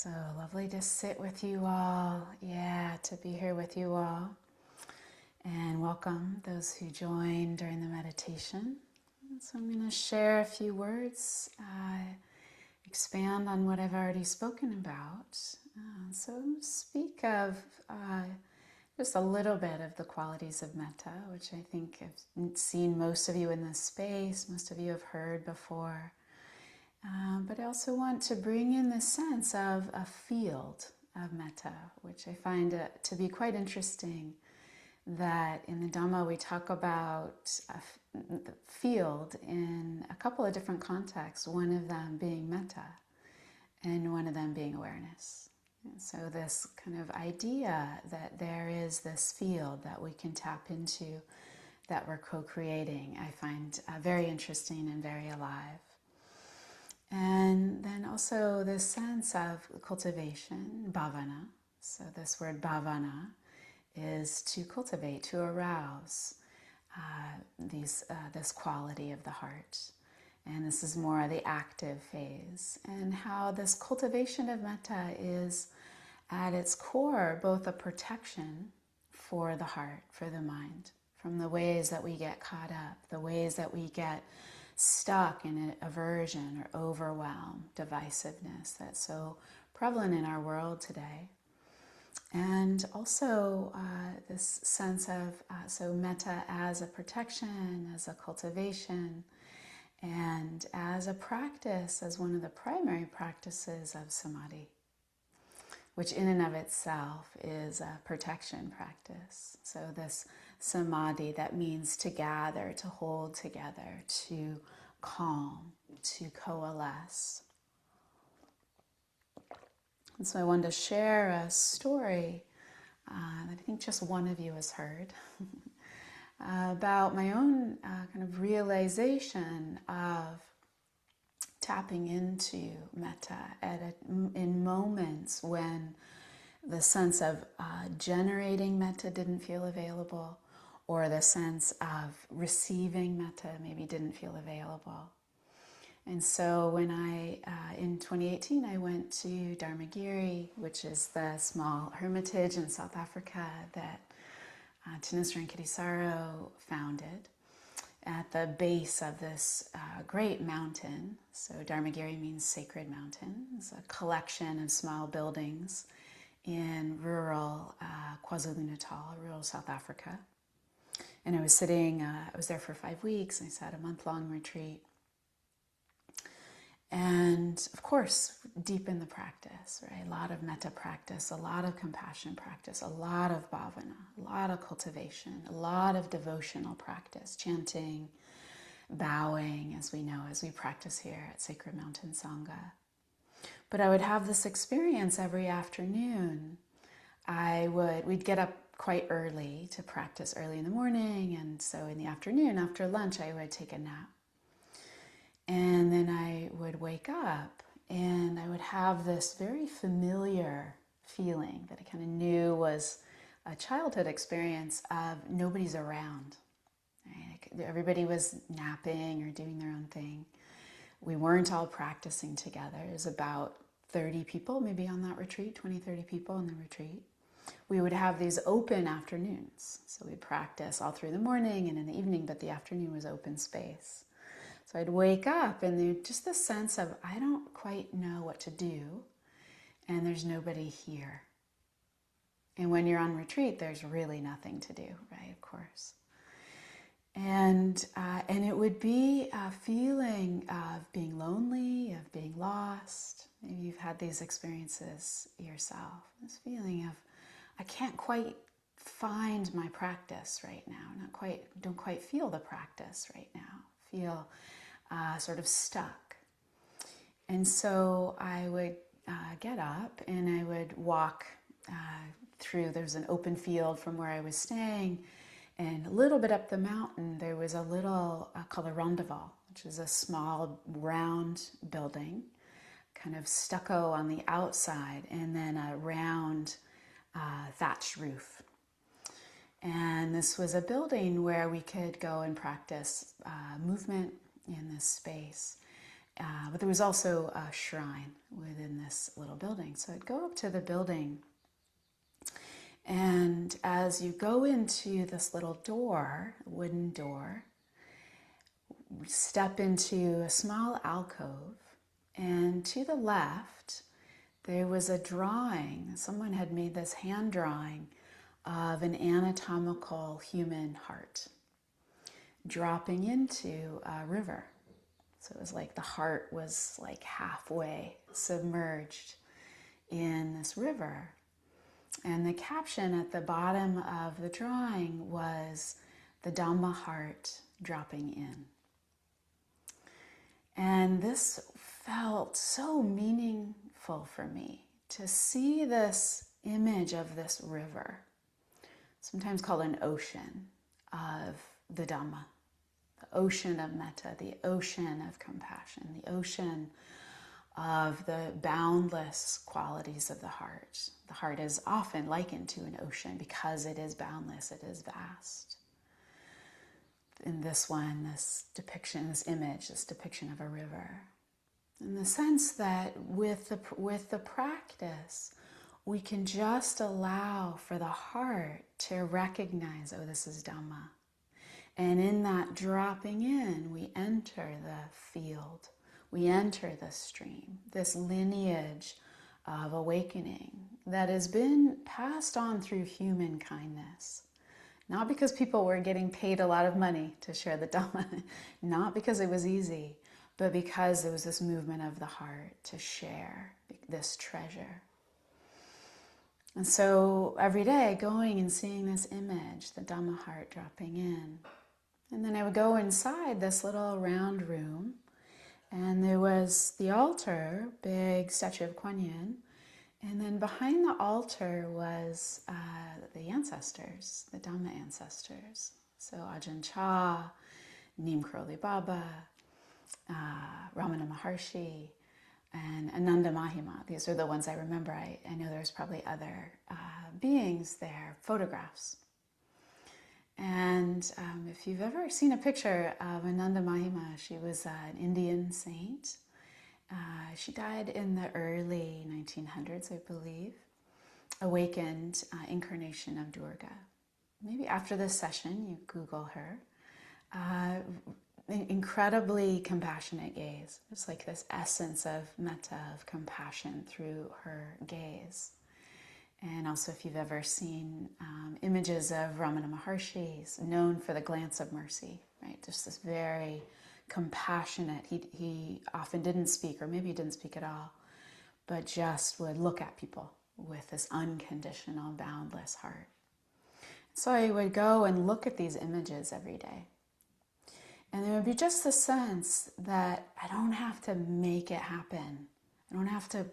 So lovely to sit with you all. Yeah, to be here with you all. And welcome those who joined during the meditation. So I'm going to share a few words, expand on what I've already spoken about. So speak of just a little bit of the qualities of metta, which I think I've seen most of you in this space, most of you have heard before. But I also want to bring in the sense of a field of metta, which I find to be quite interesting, that in the Dhamma we talk about the field in a couple of different contexts, one of them being metta and one of them being awareness. And so this kind of idea that there is this field that we can tap into, that we're co-creating, I find very interesting and very alive. And then also this sense of cultivation, bhavana. So this word bhavana is to cultivate, to arouse this quality of the heart. And this is more the active phase. And how this cultivation of metta is at its core both a protection for the heart, for the mind, from the ways that we get caught up, the ways that we get stuck in aversion or overwhelm, divisiveness that's so prevalent in our world today. And also this sense of, so metta as a protection, as a cultivation, and as a practice, as one of the primary practices of samadhi, which in and of itself is a protection practice. So this samadhi, that means to gather, to hold together, to calm, to coalesce. And so I wanted to share a story that I think just one of you has heard about my own kind of realization of tapping into metta in moments when the sense of generating metta didn't feel available, or the sense of receiving metta maybe didn't feel available. And so when in 2018, I went to Dharmagiri, which is the small hermitage in South Africa that Thanissaro Kittisaro founded, at the base of this great mountain. So Dharmagiri means sacred mountain. It's a collection of small buildings in rural KwaZulu-Natal, rural South Africa. And I was sitting, I was there for 5 weeks. I sat a month-long retreat. And of course, deep in the practice, right? A lot of metta practice, a lot of compassion practice, a lot of bhavana, a lot of cultivation, a lot of devotional practice, chanting, bowing, as we know, as we practice here at Sacred Mountain Sangha. But I would have this experience every afternoon. We'd get up quite early to practice early in the morning, and so in the afternoon, after lunch, I would take a nap. And then I would wake up and I would have this very familiar feeling that I kind of knew was a childhood experience of nobody's around. Right? Everybody was napping or doing their own thing. We weren't all practicing together. It was about 30 people maybe on that retreat, 20, 30 people on the retreat. We would have these open afternoons. So we'd practice all through the morning and in the evening, but the afternoon was open space. So I'd wake up and there's just this sense of, I don't quite know what to do, and there's nobody here. And when you're on retreat, there's really nothing to do, right? Of course. And it would be a feeling of being lonely, of being lost. Maybe you've had these experiences yourself. This feeling of, I can't quite find my practice right now. Don't quite feel the practice right now. Feel sort of stuck. And so I would get up and I would walk through, there's an open field from where I was staying, and a little bit up the mountain there was a little called a rondavel, which is a small round building, kind of stucco on the outside, and then a round thatched roof. And this was a building where we could go and practice movement in this space. But there was also a shrine within this little building. So I'd go up to the building, and as you go into this little door, wooden door, step into a small alcove, and to the left there was a drawing. Someone had made this hand drawing of an anatomical human heart dropping into a river. So it was like the heart was like halfway submerged in this river. And the caption at the bottom of the drawing was the Dhamma heart dropping in. And this felt so meaningful for me to see this image of this river, sometimes called an ocean of the Dhamma, the ocean of metta, the ocean of compassion, the ocean of the boundless qualities of the heart. The heart is often likened to an ocean because it is boundless, it is vast. In this one, this depiction, this image, this depiction of a river. In the sense that with the practice, we can just allow for the heart to recognize, oh, this is Dhamma. And in that dropping in, we enter the field. We enter the stream, this lineage of awakening that has been passed on through human kindness. Not because people were getting paid a lot of money to share the Dhamma, not because it was easy, but because there was this movement of the heart to share this treasure. And so every day going and seeing this image, the Dhamma heart dropping in. And then I would go inside this little round room, and there was the altar, big statue of Kuan Yin, and then behind the altar was the ancestors, the Dhamma ancestors. So Ajahn Chah, Neem Karoli Baba, Ramana Maharshi, and Ananda Mahima. These are the ones I remember. I know there's probably other beings there, photographs. And if you've ever seen a picture of Ananda Mahima, she was an Indian saint. She died in the early 1900s, I believe. Awakened incarnation of Durga. Maybe after this session, you Google her. Incredibly compassionate gaze. It's like this essence of metta, of compassion through her gaze. And also if you've ever seen images of Ramana Maharshi, he's known for the glance of mercy, right? Just this very compassionate, he often didn't speak, or maybe he didn't speak at all, but just would look at people with this unconditional, boundless heart. So I would go and look at these images every day. And there would be just the sense that I don't have to make it happen. I don't have to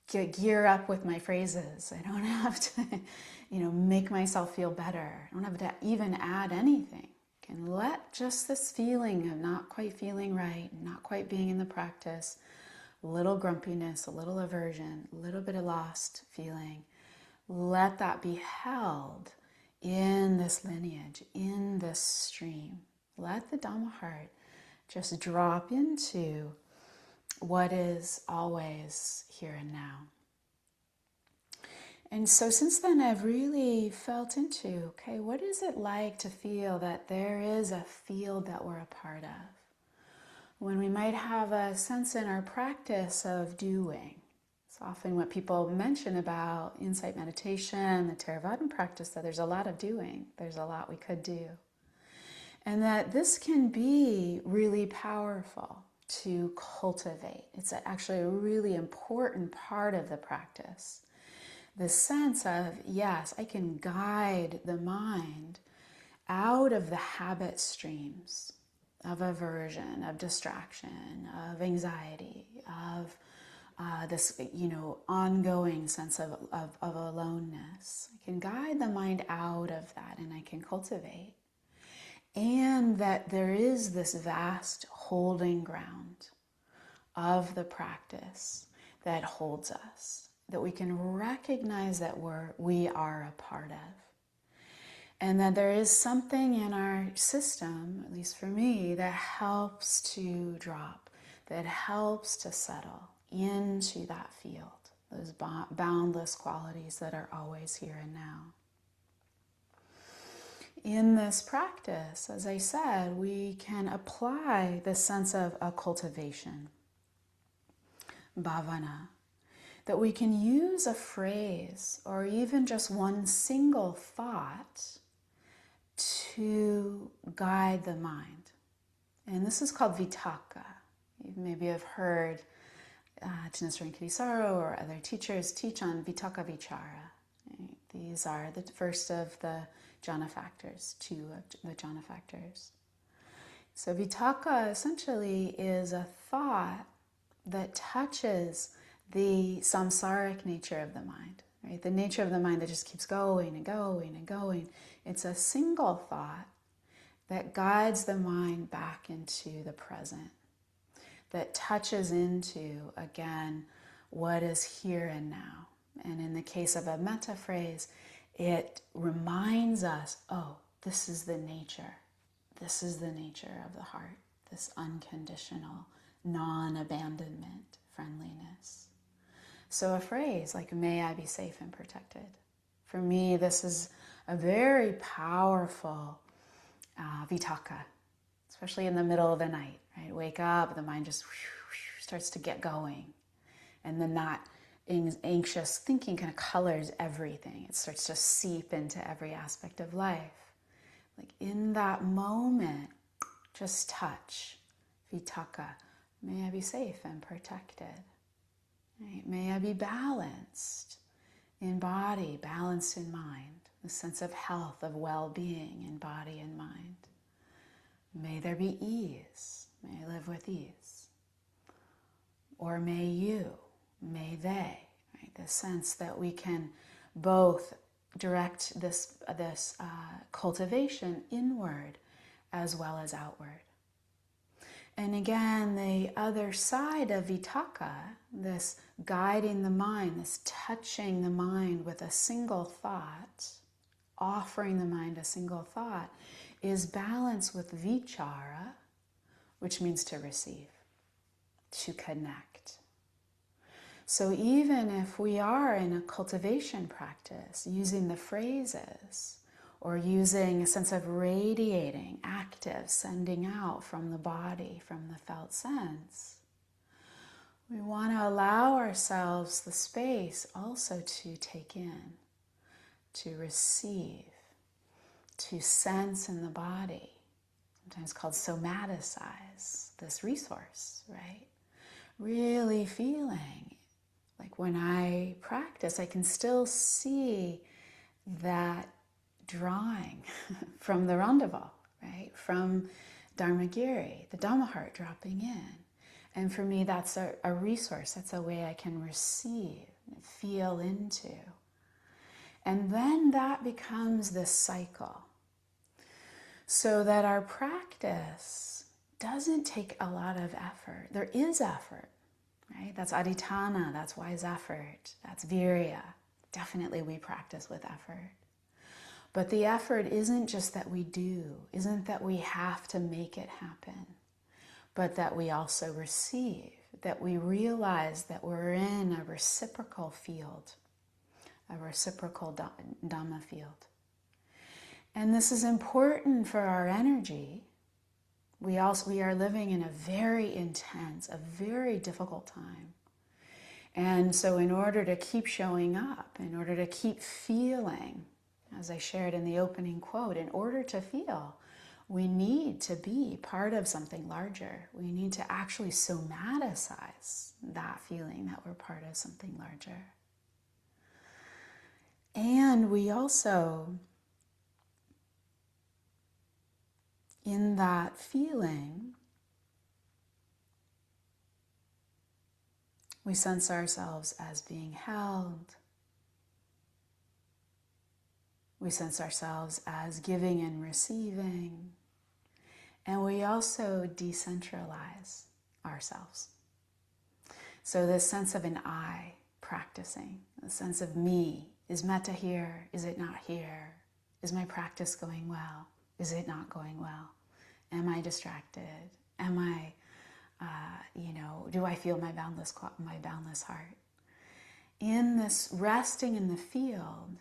gear up with my phrases. I don't have to, make myself feel better. I don't have to even add anything. I can let just this feeling of not quite feeling right, not quite being in the practice, a little grumpiness, a little aversion, a little bit of lost feeling, let that be held in this lineage, in this stream. Let the Dhamma heart just drop into what is always here and now. And so since then I've really felt into, okay, what is it like to feel that there is a field that we're a part of? When we might have a sense in our practice of doing. It's often what people mention about insight meditation, the Theravadan practice, that there's a lot of doing. There's a lot we could do. And that this can be really powerful to cultivate. It's actually a really important part of the practice. The sense of, yes, I can guide the mind out of the habit streams of aversion, of distraction, of anxiety, of this, ongoing sense of aloneness. I can guide the mind out of that, and I can cultivate. And that there is this vast holding ground of the practice that holds us, that we can recognize that we are a part of. And that there is something in our system, at least for me, that helps to drop, that helps to settle into that field, those boundless qualities that are always here and now. In this practice, as I said, we can apply the sense of a cultivation, bhavana, that we can use a phrase or even just one single thought to guide the mind. And this is called vitakka. You maybe have heard Thanissaro Kittisaro or other teachers teach on vitakka vichara. Right? These are the first of the jhana factors, two of the jhana factors. So vitakka essentially is a thought that touches the samsaric nature of the mind, right? The nature of the mind that just keeps going and going and going. It's a single thought that guides the mind back into the present, that touches into, again, what is here and now. And in the case of a metta phrase, it reminds us, oh, this is the nature. This is the nature of the heart, this unconditional, non-abandonment, friendliness. So a phrase like, may I be safe and protected. For me, this is a very powerful vitakka, especially in the middle of the night, right? Wake up, the mind just starts to get going. And then that anxious thinking kind of colors everything. It starts to seep into every aspect of life. Like in that moment, just touch, vitakka. May I be safe and protected. Right? May I be balanced in body, balanced in mind. The sense of health, of well-being in body and mind. May there be ease. May I live with ease. Or may you, may they. Right? The sense that we can both direct this cultivation inward as well as outward. And again, the other side of vitakka, this guiding the mind, this touching the mind with a single thought, offering the mind a single thought, is balanced with vichara, which means to receive, to connect. So even if we are in a cultivation practice, using the phrases, or using a sense of radiating, active, sending out from the body, from the felt sense, we want to allow ourselves the space also to take in, to receive, to sense in the body, sometimes called somaticize this resource, right? Really feeling like when I practice, I can still see that drawing from the Randava, right? From Dharmagiri, the Dhamma heart dropping in. And for me, that's a resource. That's a way I can receive, feel into. And then that becomes this cycle. So that our practice doesn't take a lot of effort. There is effort, right? That's adhitthana, that's wise effort, that's virya. Definitely we practice with effort. But the effort isn't just that we do, isn't that we have to make it happen, but that we also receive, that we realize that we're in a reciprocal field, a reciprocal Dhamma field. And this is important for our energy. We are living in a very intense, a very difficult time. And so in order to keep showing up, in order to keep feeling, as I shared in the opening quote, in order to feel, we need to be part of something larger. We need to actually somaticize that feeling that we're part of something larger. And we also, in that feeling, we sense ourselves as being held. We sense ourselves as giving and receiving. And we also decentralize ourselves. So this sense of an I practicing, the sense of me, is metta here, is it not here? Is my practice going well? Is it not going well? Am I distracted? Am I, do I feel my boundless heart? In this resting in the field,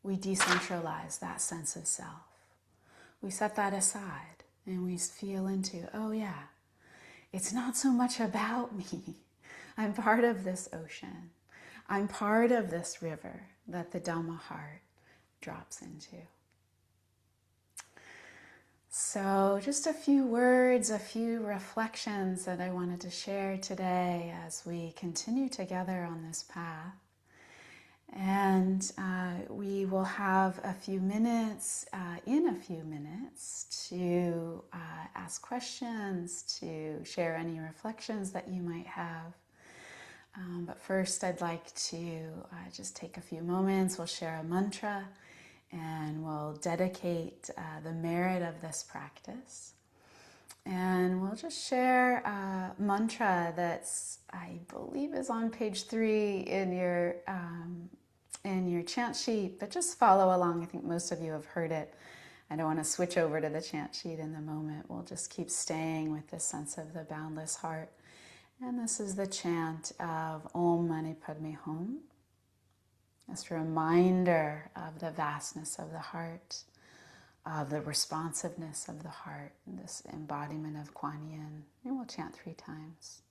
we decentralize that sense of self. We set that aside and we feel into, oh yeah, it's not so much about me. I'm part of this ocean. I'm part of this river that the Dhamma heart drops into. So just a few words, a few reflections that I wanted to share today as we continue together on this path. And we will have a few minutes, to ask questions, to share any reflections that you might have. But first I'd like to just take a few moments. We'll share a mantra and we'll dedicate the merit of this practice. And we'll just share a mantra that's, I believe, is on page 3 in your chant sheet, but just follow along. I think most of you have heard it. I don't want to switch over to the chant sheet in the moment. We'll just keep staying with this sense of the boundless heart. And this is the chant of Om Mani Padme Hum. Just a reminder of the vastness of the heart, of the responsiveness of the heart, and this embodiment of Kuan Yin. And we'll chant 3 times.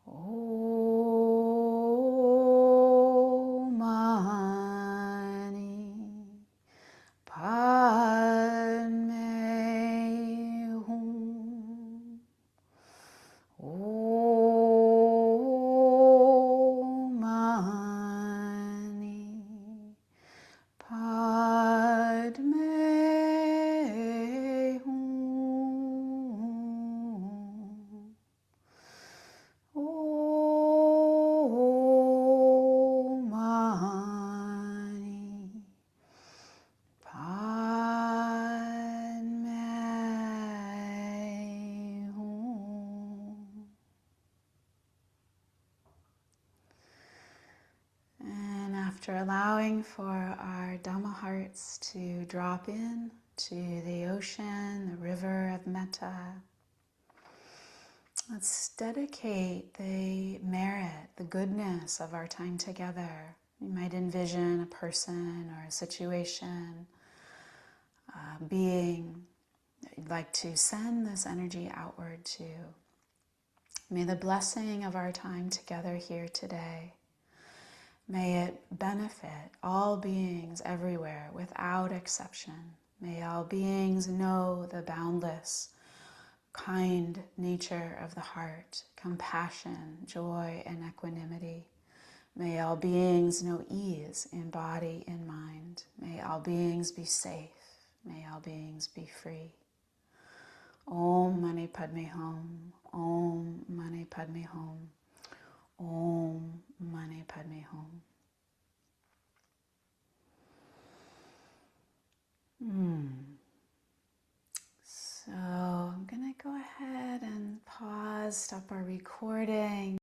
Om Mani Padme Hum. Om Mani Padme Hum. Om Mani Padme Hum. And after allowing for our Dhamma hearts to drop in to the ocean, the river of Mettā, let's dedicate the merit, the goodness of our time together. You might envision a person or a situation, a being that you'd like to send this energy outward to. May the blessing of our time together here today, may it benefit all beings everywhere without exception. May all beings know the boundless, kind nature of the heart, compassion, joy, and equanimity. May all beings know ease in body and mind. May all beings be safe. May all beings be free. Om Mani Padme Hum. Om Mani Padme Hum. Om Mani Padme Hum. So I'm going to go ahead and pause, stop our recording.